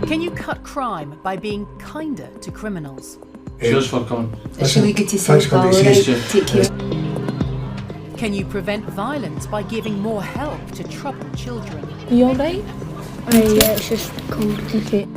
Can you cut crime by being kinder to criminals? Cheers for coming. It's really good to see you, Paul. Take care. Can you prevent violence by giving more help to troubled children? Are you alright? Yeah, it's just complicated.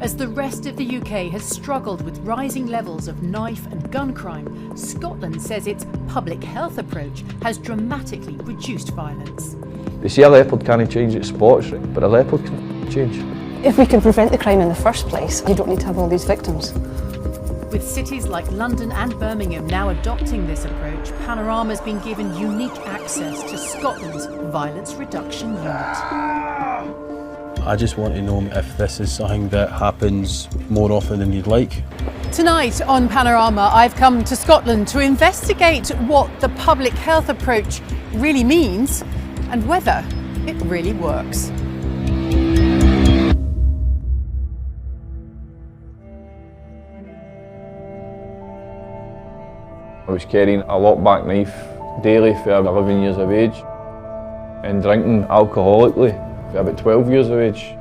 As the rest of the UK has struggled with rising levels of knife and gun crime, Scotland says its public health approach has dramatically reduced violence. They say a leopard can't change its spots, right? But a leopard can change. If we can prevent the crime in the first place, you don't need to have all these victims. With cities like London and Birmingham now adopting this approach, Panorama's been given unique access to Scotland's violence reduction unit. I just want to know if this is something that happens more often than you'd like. Tonight on Panorama, I've come to Scotland to investigate what the public health approach really means and whether it really works. I was carrying a lockback knife daily for 11 years of age and drinking alcoholically for about 12 years of age.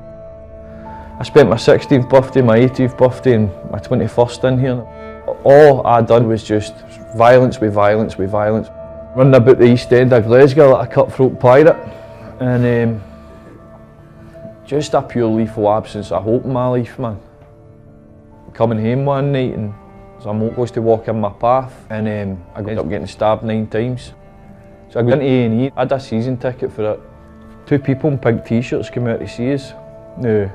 I spent my 16th birthday, my 18th birthday and my 21st in here. All I done was just violence with violence with violence. Running about the East End of Glasgow like a cutthroat pirate and just a pure lethal absence of hope in my life, man. Coming home one night and some bloke goes to walk in my path and I ended up getting stabbed 9 times. So I got into A&E, I had a season ticket for it. 2 people in pink t-shirts came out to see us. Now,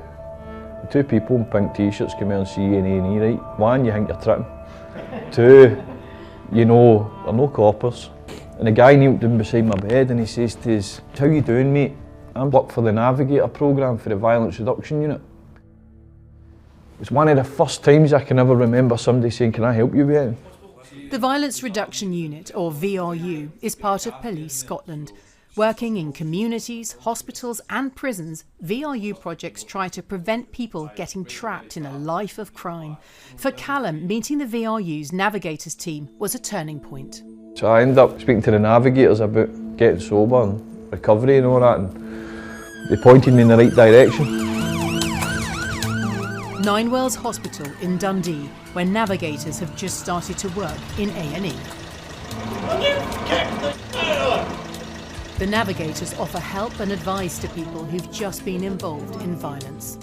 2 people in pink t-shirts came out and see you in A&E, right? 1, you think you're tripping. 2, you know, they're no coppers. And the guy kneeled down beside my bed and he says to us, "How you doing, mate? I'm working for the Navigator programme for the Violence Reduction Unit." It's one of the first times I can ever remember somebody saying, "Can I help you with anything?" The Violence Reduction Unit, or VRU, is part of Police Scotland. Working in communities, hospitals and prisons, VRU projects try to prevent people getting trapped in a life of crime. For Callum, meeting the VRU's Navigators team was a turning point. So I ended up speaking to the Navigators about getting sober and recovery and all that, and they pointed me in the right direction. Ninewells Hospital in Dundee, where Navigators have just started to work in A&E. The Navigators offer help and advice to people who've just been involved in violence.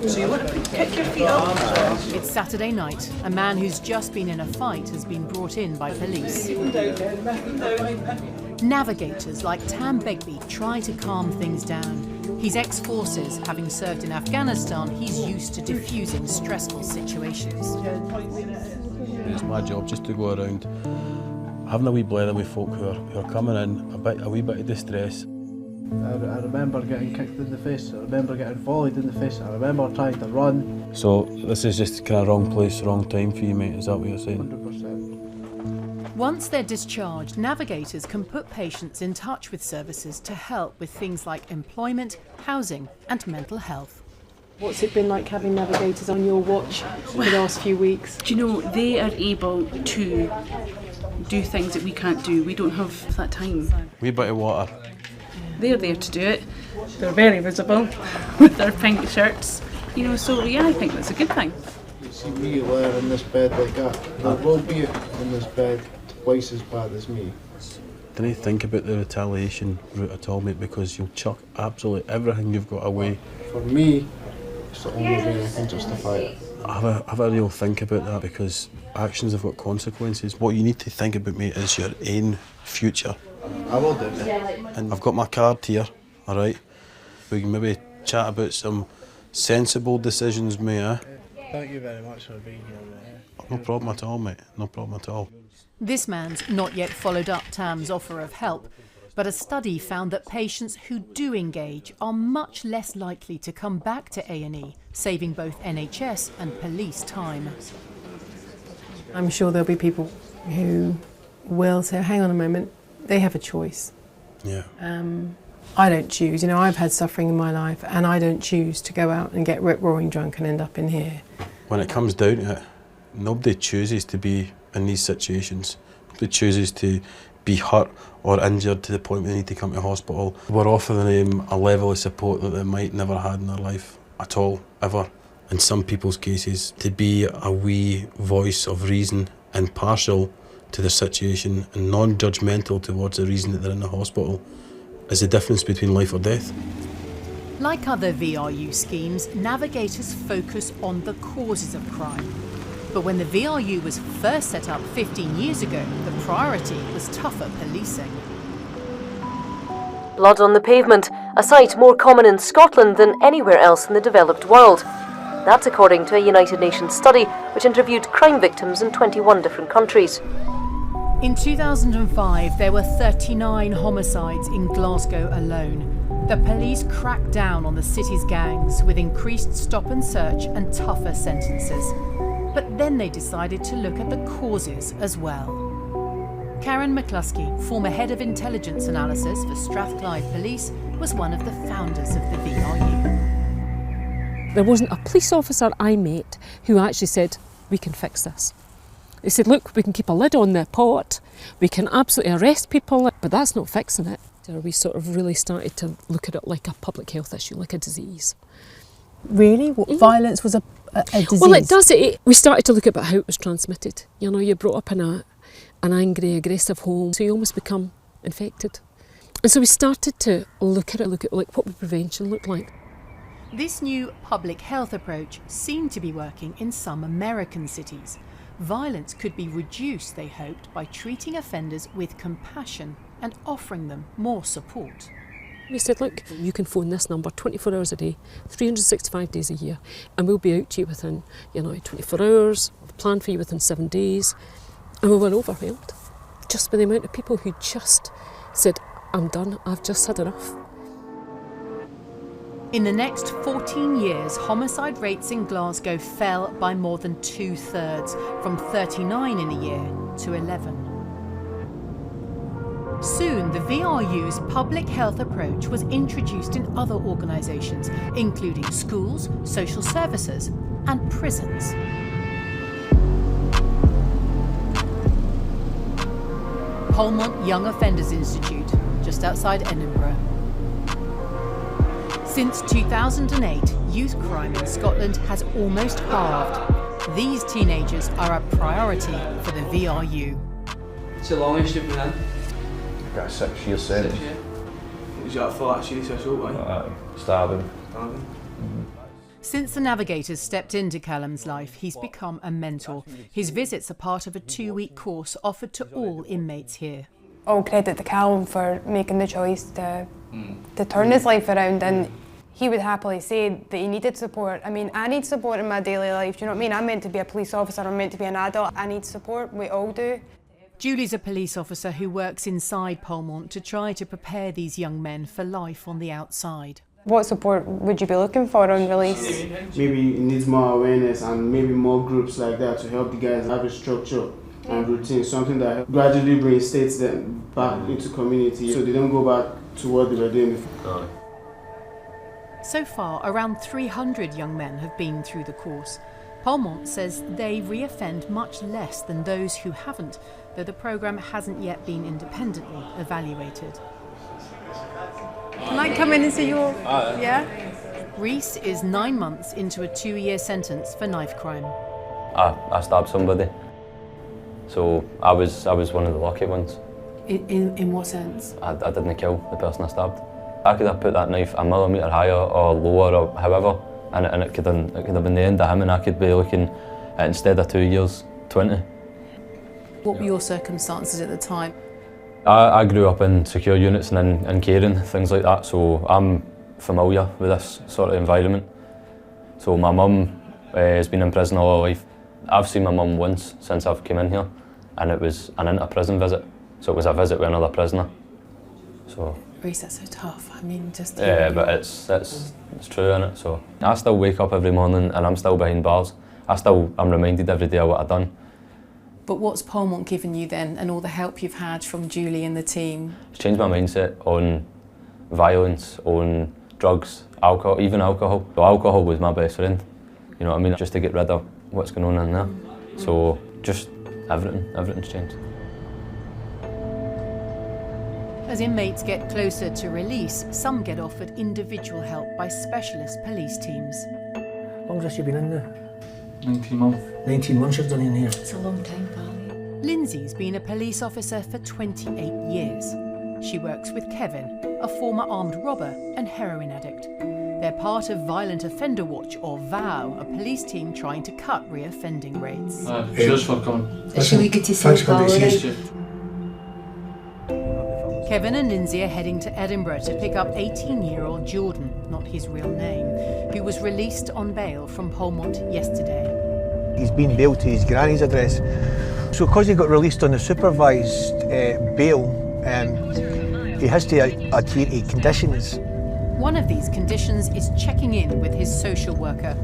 So you want to kick your feet up? It's Saturday night. A man who's just been in a fight has been brought in by police. Navigators like Tam Begbie try to calm things down. He's ex-forces. Having served in Afghanistan, he's used to diffusing stressful situations. It's my job just to go around having a wee blather with folk who are coming in, a wee bit of distress. I remember getting kicked in the face, I remember getting volleyed in the face, I remember trying to run. So this is just kind of wrong place, wrong time for you, mate, is that what you're saying? 100%. Once they're discharged, Navigators can put patients in touch with services to help with things like employment, housing and mental health. What's it been like having Navigators on your watch for the last few weeks? Do you know, they are able to do things that we can't do. We don't have that time. Wee bit of water. They're there to do it. They're very visible with their pink shirts. You know, so yeah, I think that's a good thing. You see me lying in this bed like that, there will be in this bed twice as bad as me. Didn't think about the retaliation route at all, mate, because you'll chuck absolutely everything you've got away. For me, it's the only way I can justify it. Have a real think about that, because actions have got consequences. What you need to think about, mate, is your own future. I will do it. And I've got my card here, alright? We can maybe chat about some sensible decisions, mate, eh? Thank you very much for being here, mate. No problem at all, mate. No problem at all. This man's not yet followed up Tam's offer of help, but a study found that patients who do engage are much less likely to come back to A&E, saving both NHS and police time. I'm sure there'll be people who will say, hang on a moment, they have a choice. Yeah. I don't choose, you know, I've had suffering in my life and I don't choose to go out and get rip-roaring drunk and end up in here. When it comes down to it, nobody chooses to be in these situations. Nobody chooses to be hurt or injured to the point where they need to come to hospital. We're offering them a level of support that they might never had in their life. at all, ever. In some people's cases, to be a wee voice of reason, impartial to the situation and non-judgmental towards the reason that they're in the hospital, is the difference between life or death. Like other VRU schemes, Navigators focus on the causes of crime. But when the VRU was first set up 15 years ago, the priority was tougher policing. Blood on the pavement, a sight more common in Scotland than anywhere else in the developed world. That's according to a United Nations study which interviewed crime victims in 21 different countries. In 2005, there were 39 homicides in Glasgow alone. The police cracked down on the city's gangs with increased stop and search and tougher sentences. But then they decided to look at the causes as well. Karen McCluskey, former head of intelligence analysis for Strathclyde Police, was one of the founders of the VRU. There wasn't a police officer I met who actually said, we can fix this. They said, look, we can keep a lid on the pot, we can absolutely arrest people, but that's not fixing it. So we sort of really started to look at it like a public health issue, like a disease. Really? What, violence was a disease? Well, it does. We started to look about how it was transmitted. You know, you're brought up in an angry, aggressive home, so you almost become infected. And so we started to look at like what would prevention look like. This new public health approach seemed to be working in some American cities. Violence could be reduced, they hoped, by treating offenders with compassion and offering them more support. We said, look, you can phone this number 24 hours a day, 365 days a year, and we'll be out to you within, 24 hours, we'll plan for you within 7 days. And we were overwhelmed, just by the amount of people who just said, I'm done, I've just had enough. In the next 14 years, homicide rates in Glasgow fell by more than 2/3, from 39 in a year to 11. Soon, the VRU's public health approach was introduced in other organisations, including schools, social services and prisons. Palmont Young Offenders Institute, just outside Edinburgh. Since 2008, youth crime in Scotland has almost halved. These teenagers are a priority for the VRU. What's the longest you've been in? I got a 6 year sentence. 6 years? Was that for that serious assault, right? Stabbing. Since the Navigators stepped into Callum's life, he's become a mentor. His visits are part of a 2-week course offered to all inmates here. All credit to Callum for making the choice to turn his life around, and he would happily say that he needed support. I mean, I need support in my daily life, do you know what I mean? I'm meant to be a police officer, I'm meant to be an adult. I need support, we all do. Julie's a police officer who works inside Palmont to try to prepare these young men for life on the outside. What support would you be looking for on release? Maybe it needs more awareness and maybe more groups like that to help the guys have a structure and routine, something that gradually reinstates them back into community so they don't go back to what they were doing before. So far, around 300 young men have been through the course. Palmont says they re-offend much less than those who haven't, though the programme hasn't yet been independently evaluated. Can I come in and see your... yeah? Reese is 9 months into a 2-year sentence for knife crime. I stabbed somebody, so I was one of the lucky ones. In what sense? I didn't kill the person I stabbed. I could have put that knife a millimetre higher or lower or however, and it could have been the end of him, and I could be looking at, instead of 2 years, 20. What were your circumstances at the time? I grew up in secure units and in caring, things like that, so I'm familiar with this sort of environment. So my mum has been in prison all her life. I've seen my mum once since I've come in here, and it was an inter-prison visit, so it was a visit with another prisoner. So. Reese, that's so tough. I mean, just. Yeah, but it's true, innit? So I still wake up every morning and I'm still behind bars. I'm reminded every day of what I've done. But what's Palmont given you then, and all the help you've had from Julie and the team? It's changed my mindset on violence, on drugs, alcohol, even alcohol. So alcohol was my best friend, you know what I mean? Just to get rid of what's going on in there. So just everything's changed. As inmates get closer to release, some get offered individual help by specialist police teams. How long has you been in there? 19 months. 19 months you've done in here. It's a long time, pal. Lindsay's been a police officer for 28 years. She works with Kevin, a former armed robber and heroin addict. They're part of Violent Offender Watch, or VOW, a police team trying to cut reoffending rates. Cheers for coming. It's really good to see you, pal. Kevin and Lindsay are heading to Edinburgh to pick up 18-year-old Jordan, not his real name, who was released on bail from Palmont yesterday. He's been bailed to his granny's address. So because he got released on the supervised bail, he has to adhere to conditions. One of these conditions is checking in with his social worker,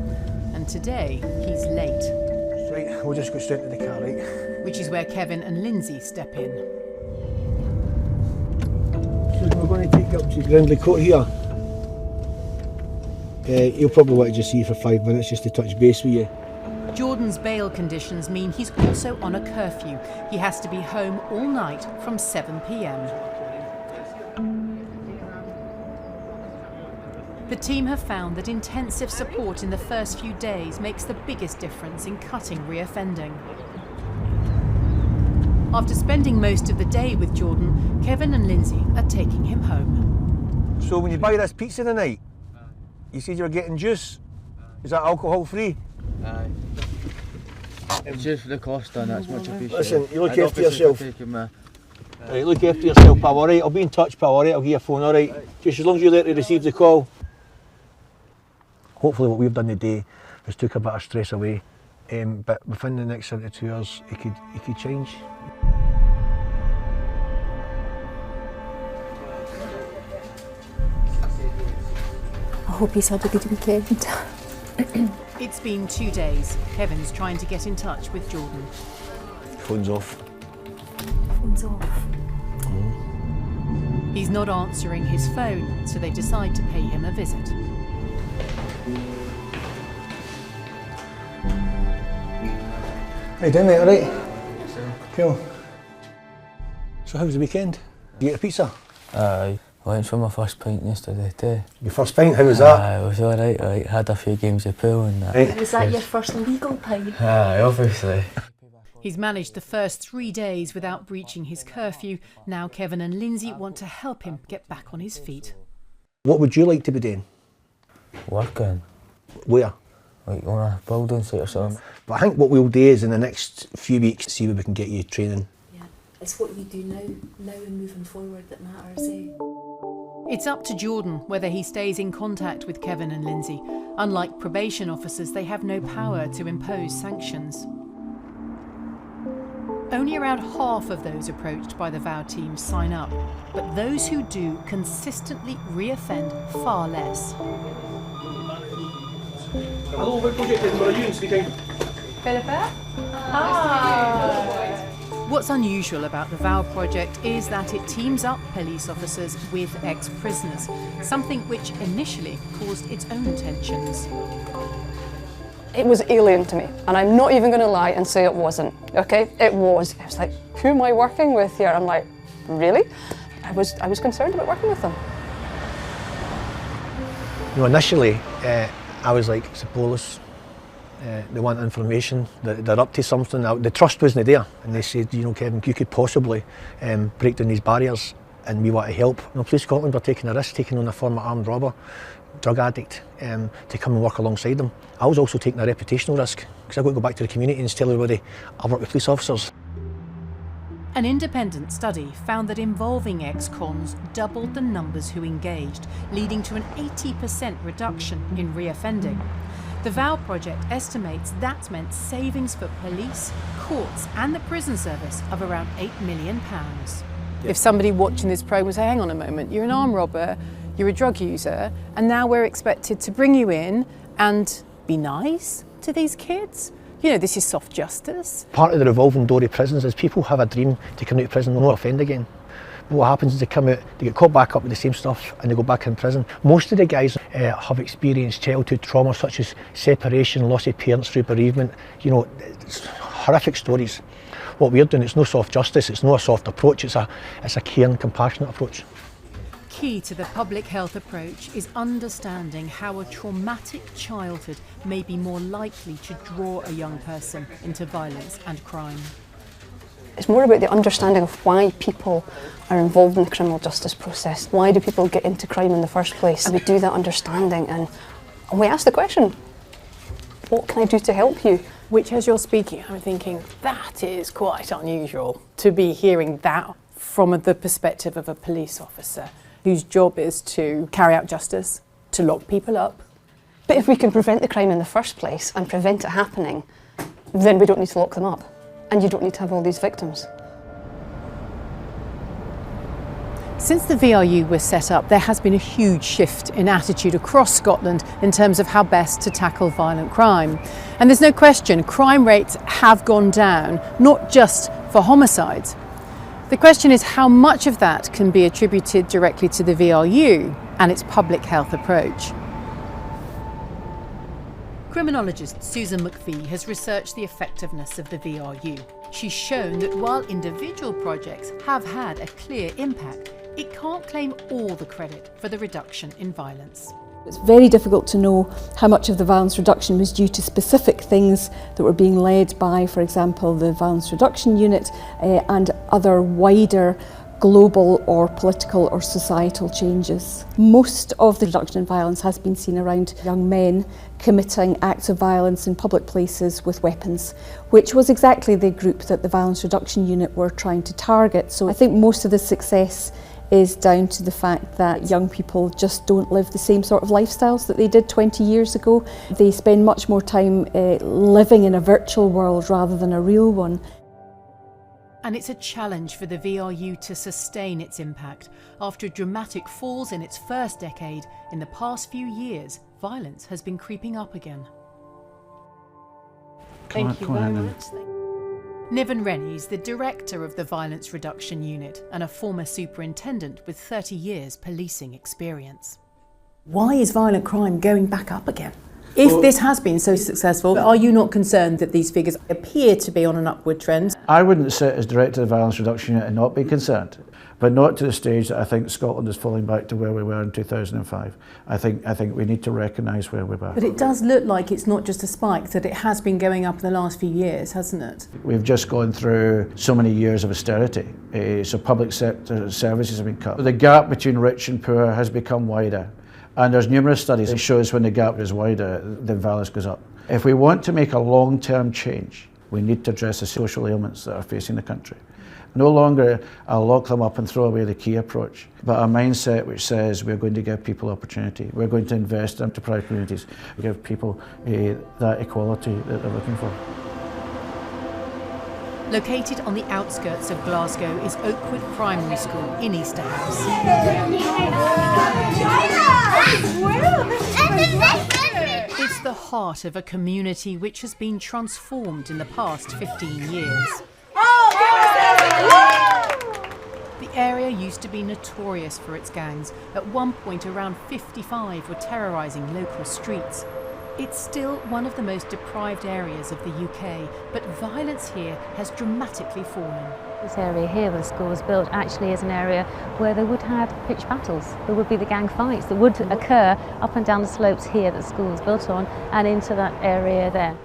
and today he's late. Right, we'll just go straight to the car, right? Which is where Kevin and Lindsay step in. So we're going to take you up to Grindley Court here. He'll probably want to just see you for 5 minutes just to touch base with you. Jordan's bail conditions mean he's also on a curfew. He has to be home all night from 7 p.m. The team have found that intensive support in the first few days makes the biggest difference in cutting reoffending. After spending most of the day with Jordan, Kevin and Lindsay are taking him home. So when you buy this pizza tonight, you said you were getting juice. Is that alcohol free? Aye. It's just for the cost and that's much appreciated. Listen, you look after yourself. Right, look after yourself, pal, alright? I'll be in touch, pal, alright? I'll give you a phone, alright? Just as long as you're there to receive the call. Hopefully what we've done today has took a bit of stress away, but within the next 72 hours it could change. I hope he's had a good weekend. It's been 2 days. Kevin's trying to get in touch with Jordan. Phone's off. Phone's off. He's not answering his phone, so they decide to pay him a visit. How you doing, mate? Alright? Cool. So how was the weekend? You get a pizza? Aye. I went for my first pint yesterday too. Your first pint, how was that? It was alright, right. Had a few games of pool and that. Right. Was that your first legal pint? Aye, obviously. He's managed the first 3 days without breaching his curfew. Now Kevin and Lindsay want to help him get back on his feet. What would you like to be doing? Working. Where? Like on a building site or something. But I think what we'll do is in the next few weeks see where we can get you training. Yeah, it's what you do now and moving forward that matters, eh? It's up to Jordan whether he stays in contact with Kevin and Lindsay. Unlike probation officers, they have no power to impose sanctions. Only around half of those approached by the VOW team sign up, but those who do consistently reoffend far less. Hello, what project are you in speaking? Philippa? What's unusual about the VOW project is that it teams up police officers with ex-prisoners, something which initially caused its own tensions. It was alien to me, and I'm not even going to lie and say it wasn't, okay? It was. It was like, who am I working with here? I'm like, really? I was concerned about working with them. You know, initially, I was like, it's the police. They want information, they're up to something. The trust wasn't there, and they said, you know, Kevin, you could possibly break down these barriers and we want to help. You know, Police Scotland were taking a risk, taking on a former armed robber, drug addict, to come and work alongside them. I was also taking a reputational risk, because I've got to go back to the community and tell everybody I work with police officers. An independent study found that involving ex-cons doubled the numbers who engaged, leading to an 80% reduction in reoffending. The VOW project estimates that's meant savings for police, courts and the prison service of around £8 million. If somebody watching this programme would say, hang on a moment, you're an armed robber, you're a drug user, and now we're expected to bring you in and be nice to these kids? You know, this is soft justice. Part of the revolving door of prisons is people have a dream to come out of prison and not offend again. But what happens is they come out, they get caught back up with the same stuff and they go back in prison. Most of the guys have experienced childhood trauma such as separation, loss of parents through bereavement, you know, it's horrific stories. what we're doing, it's no soft justice, it's not a soft approach, it's a caring, compassionate approach. Key to the public health approach is understanding how a traumatic childhood may be more likely to draw a young person into violence and crime. It's more about the understanding of why people are involved in the criminal justice process. Why do people get into crime in the first place? And we do that understanding and we ask the question, what can I do to help you? Which, as you're speaking, I'm thinking, that is quite unusual to be hearing that from the perspective of a police officer whose job is to carry out justice, to lock people up. But if we can prevent the crime in the first place and prevent it happening, then we don't need to lock them up. And you don't need to have all these victims. Since the VRU was set up, there has been a huge shift in attitude across Scotland in terms of how best to tackle violent crime. And there's no question, crime rates have gone down, not just for homicides. The question is how much of that can be attributed directly to the VRU and its public health approach. Criminologist Susan McPhee has researched the effectiveness of the VRU. She's shown that while individual projects have had a clear impact, it can't claim all the credit for the reduction in violence. It's very difficult to know how much of the violence reduction was due to specific things that were being led by, for example, the Violence Reduction Unit and other wider global or political or societal changes. Most of the reduction in violence has been seen around young men committing acts of violence in public places with weapons, which was exactly the group that the Violence Reduction Unit were trying to target. So I think most of the success is down to the fact that young people just don't live the same sort of lifestyles that they did 20 years ago. They spend much more time living in a virtual world rather than a real one. And it's a challenge for the VRU to sustain its impact. After dramatic falls in its first decade, in the past few years, violence has been creeping up again. Thank you very much. Niven Rennie is the director of the Violence Reduction Unit and a former superintendent with 30 years policing experience. Why is violent crime going back up again? If this has been so successful, are you not concerned that these figures appear to be on an upward trend? I wouldn't sit as director of the Violence Reduction Unit and not be concerned, but not to the stage that I think Scotland is falling back to where we were in 2005. I think we need to recognise where we were. But it does look like it's not just a spike, that it has been going up in the last few years, hasn't it? We've just gone through so many years of austerity, so public sector services have been cut. The gap between rich and poor has become wider. And there's numerous studies that shows when the gap is wider, the violence goes up. If we want to make a long-term change, we need to address the social ailments that are facing the country. No longer a lock them up and throw away the key approach, but a mindset which says we're going to give people opportunity. We're going to invest in deprived communities. We give people that equality that they're looking for. Located on the outskirts of Glasgow is Oakwood Primary School in Easterhouse. It's the heart of a community which has been transformed in the past 15 years. The area used to be notorious for its gangs. At one point, around 55 were terrorising local streets. It's still one of the most deprived areas of the UK, but violence here has dramatically fallen. This area here where the school was built actually is an area where they would have pitched battles. There would be the gang fights that would occur up and down the slopes here that the school was built on and into that area there.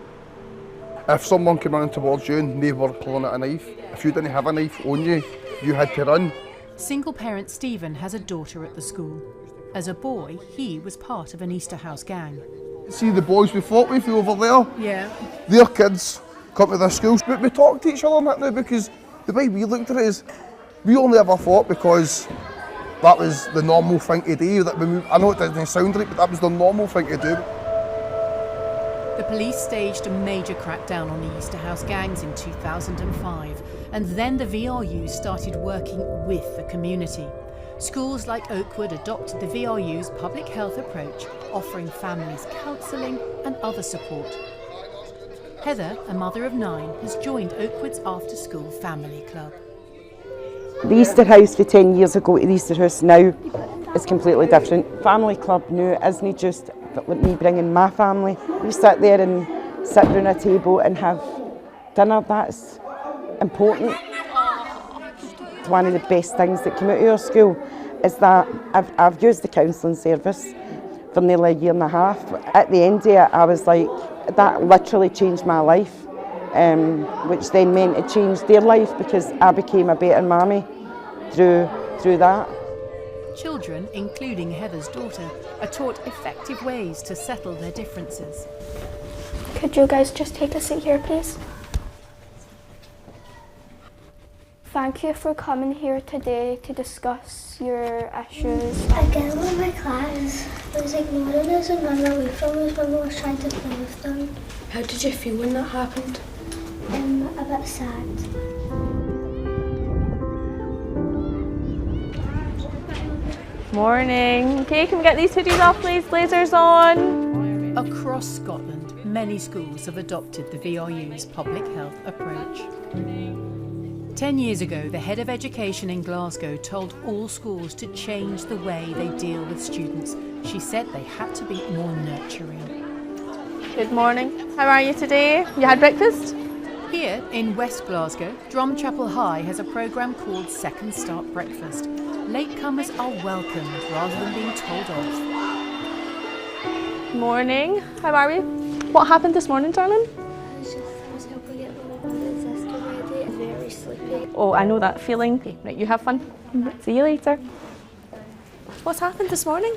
If someone came running towards you and they were pulling out a knife, if you didn't have a knife on you, you had to run. Single parent Stephen has a daughter at the school. As a boy, he was part of an Easterhouse gang. See the boys we fought with over there? Yeah. Their kids come to their schools, but we talk to each other on that now because the way we looked at it is we only ever fought because that was the normal thing to do. I know it doesn't sound right, but that was the normal thing to do. The police staged a major crackdown on the Easterhouse gangs in 2005, and then the VRU started working with the community. Schools like Oakwood adopted the VRU's public health approach, offering families counselling and other support. Heather, a mother of 9, has joined Oakwood's after-school family club. The Easterhouse for 10 years ago to the Easterhouse now is completely different. Family club now isn't just me bringing my family. We sit there and sit around a table and have dinner. important. One of the best things that came out of our school is that I've used the counselling service for nearly a year and a half. At the end of it, I was like, that literally changed my life, which then meant it changed their life because I became a better mammy through that. Children, including Heather's daughter, are taught effective ways to settle their differences. Could you guys just take a seat here, please? Thank you for coming here today to discuss your issues. Again with my class, I was ignoring us and running away from us when we were trying to play with them. How did you feel when that happened? A bit sad. Morning. Okay, can we get these hoodies off, please? Blazers on. Across Scotland, many schools have adopted the VRU's public health approach. 10 years ago, the head of education in Glasgow told all schools to change the way they deal with students. She said they had to be more nurturing. Good morning. How are you today? You had breakfast? Here in West Glasgow, Drumchapel High has a programme called Second Start Breakfast. Latecomers are welcomed rather than being told off. Morning. How are we? What happened this morning, darling? I was helping get the sister ready. I'm very sleepy. Oh, I know that feeling. Okay, right, you have fun. See you later. What's happened this morning?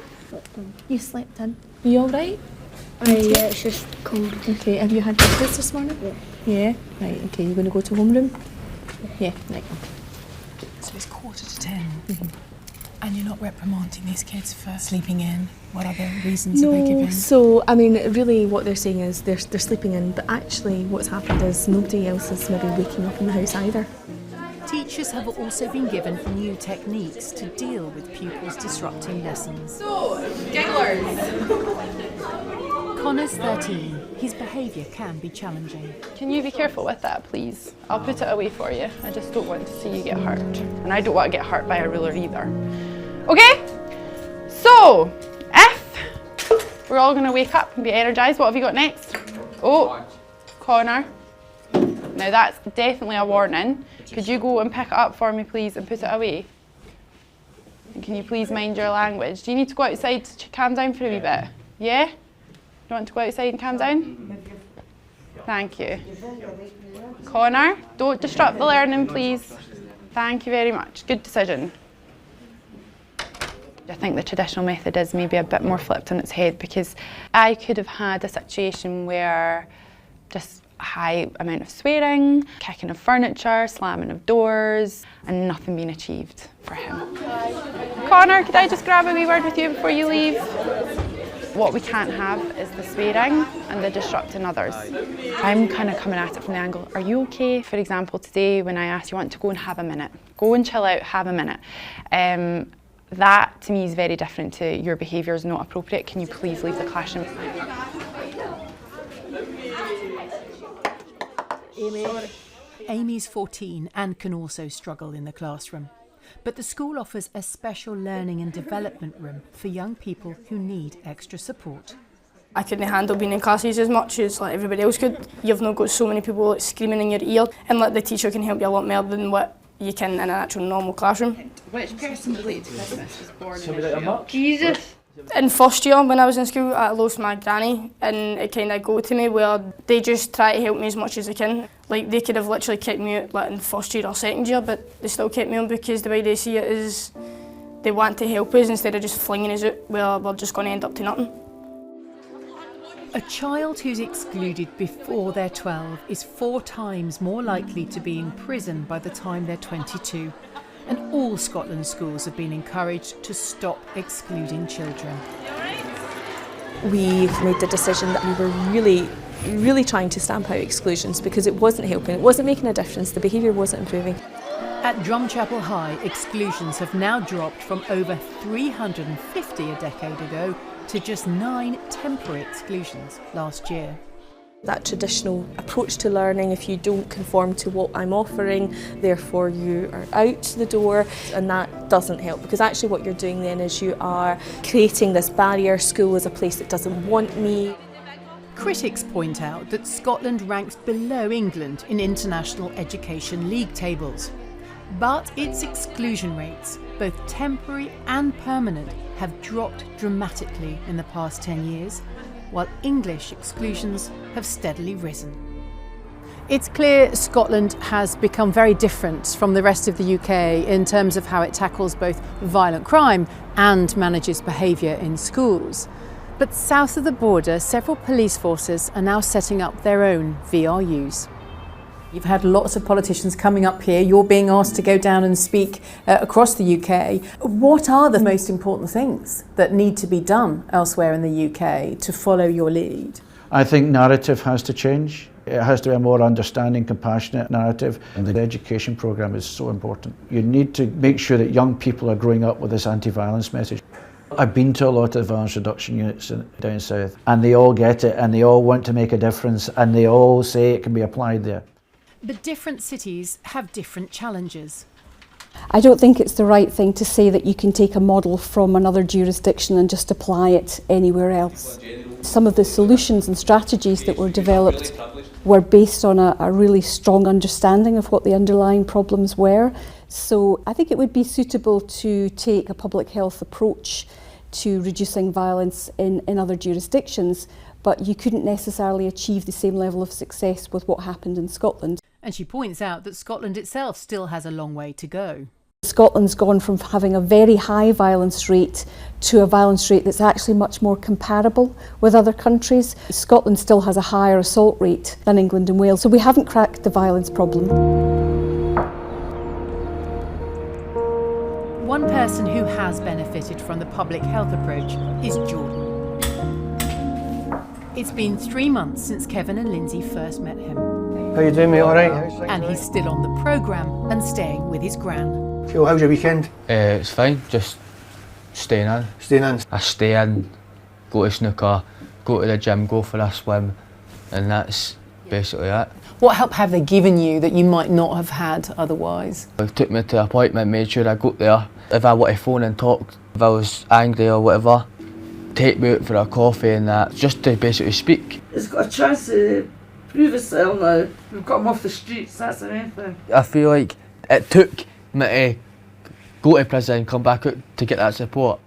You slept in. Are you all right? Yeah, it's just cold. Okay, have you had breakfast this morning? Yeah. Right, okay, you're going to go to homeroom? Yeah, right. So it's 10:15, and you're not reprimanding these kids for sleeping in. What other reasons are they giving? So, I mean, really what they're saying is they're sleeping in, but actually what's happened is nobody else is maybe waking up in the house either. Teachers have also been given new techniques to deal with pupils disrupting lessons. So, gigglers. Connor's 13. His behaviour can be challenging. Can you be careful with that, please? I'll put it away for you. I just don't want to see you get hurt. And I don't want to get hurt by a ruler either. Okay? So, if we're all going to wake up and be energised, what have you got next? Oh, Connor. Now that's definitely a warning. Could you go and pick it up for me, please, and put it away? And can you please mind your language? Do you need to go outside to calm down for a wee bit? Yeah? You want to go outside and calm down? Thank you. Connor, don't disrupt the learning, please. Thank you very much. Good decision. I think the traditional method is maybe a bit more flipped on its head, because I could have had a situation where just a high amount of swearing, kicking of furniture, slamming of doors, and nothing being achieved for him. Connor, could I just grab a wee word with you before you leave? What we can't have is the swearing and the disrupting others. I'm kind of coming at it from the angle, are you okay? For example, today when I asked you want to go and have a minute, go and chill out, have a minute. That to me is very different to your behaviour is not appropriate. Can you please leave the classroom? Amy's 14 and can also struggle in the classroom. But the school offers a special learning and development room for young people who need extra support. I couldn't handle being in classes as much as like everybody else could. You've not got so many people like, screaming in your ear, and like, the teacher can help you a lot more than what you can in an actual normal classroom. Which person related to Christmas was born in this year? Jesus! In first year when I was in school, I lost my granny, and it kind of got to me where they just try to help me as much as they can. Like they could have literally kept me out like, in first year or second year, but they still kept me on because the way they see it is they want to help us instead of just flinging us out where we're just going to end up to nothing. A child who's excluded before they're 12 is 4 times more likely to be in prison by the time they're 22. And all Scotland schools have been encouraged to stop excluding children. We've made the decision that we were really trying to stamp out exclusions because it wasn't helping, it wasn't making a difference, the behaviour wasn't improving. At Drumchapel High, exclusions have now dropped from over 350 a decade ago to just 9 temporary exclusions last year. That traditional approach to learning, if you don't conform to what I'm offering, therefore you are out the door, and that doesn't help because actually what you're doing then is you are creating this barrier. School is a place that doesn't want me. Critics point out that Scotland ranks below England in international education league tables. But its exclusion rates, both temporary and permanent, have dropped dramatically in the past 10 years, while English exclusions have steadily risen. It's clear Scotland has become very different from the rest of the UK in terms of how it tackles both violent crime and manages behaviour in schools. But south of the border, several police forces are now setting up their own VRUs. You've had lots of politicians coming up here. You're being asked to go down and speak across the UK. What are the most important things that need to be done elsewhere in the UK to follow your lead? I think narrative has to change. It has to be a more understanding, compassionate narrative, and the education programme is so important. You need to make sure that young people are growing up with this anti-violence message. I've been to a lot of violence reduction units down south, and they all get it, and they all want to make a difference, and they all say it can be applied there. But different cities have different challenges. I don't think it's the right thing to say that you can take a model from another jurisdiction and just apply it anywhere else. Some of the solutions and strategies that were developed were based on a really strong understanding of what the underlying problems were. So I think it would be suitable to take a public health approach to reducing violence in other jurisdictions, but you couldn't necessarily achieve the same level of success with what happened in Scotland. And she points out that Scotland itself still has a long way to go. Scotland's gone from having a very high violence rate to a violence rate that's actually much more comparable with other countries. Scotland still has a higher assault rate than England and Wales, so we haven't cracked the violence problem. One person who has benefited from the public health approach is Jordan. It's been 3 months since Kevin and Lindsay first met him. How you doing, mate? All right? And he's still on the programme and staying with his gran. Phil, how's your weekend? It's fine, just staying in. Staying in? I stay in, go to snooker, go to the gym, go for a swim, and that's basically it. What help have they given you that you might not have had otherwise? They took me to an appointment, made sure I got there. If I want to phone and talk, if I was angry or whatever, take me out for a coffee and that, just to basically speak. It's got a chance to prove itself now. We've got him off the streets, that's the main thing. I feel like it took me to go to prison and come back out to get that support.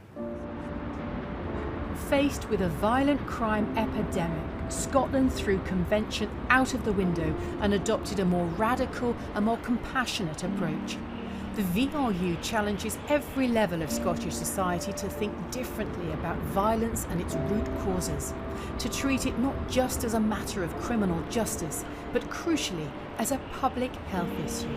Faced with a violent crime epidemic, Scotland threw convention out of the window and adopted a more radical and more compassionate approach. The VRU challenges every level of Scottish society to think differently about violence and its root causes, to treat it not just as a matter of criminal justice, but crucially as a public health issue.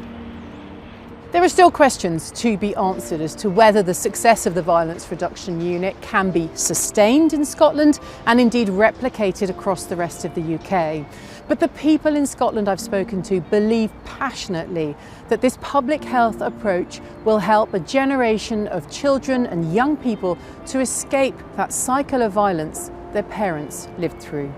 There are still questions to be answered as to whether the success of the Violence Reduction Unit can be sustained in Scotland and indeed replicated across the rest of the UK. But the people in Scotland I've spoken to believe passionately that this public health approach will help a generation of children and young people to escape that cycle of violence their parents lived through.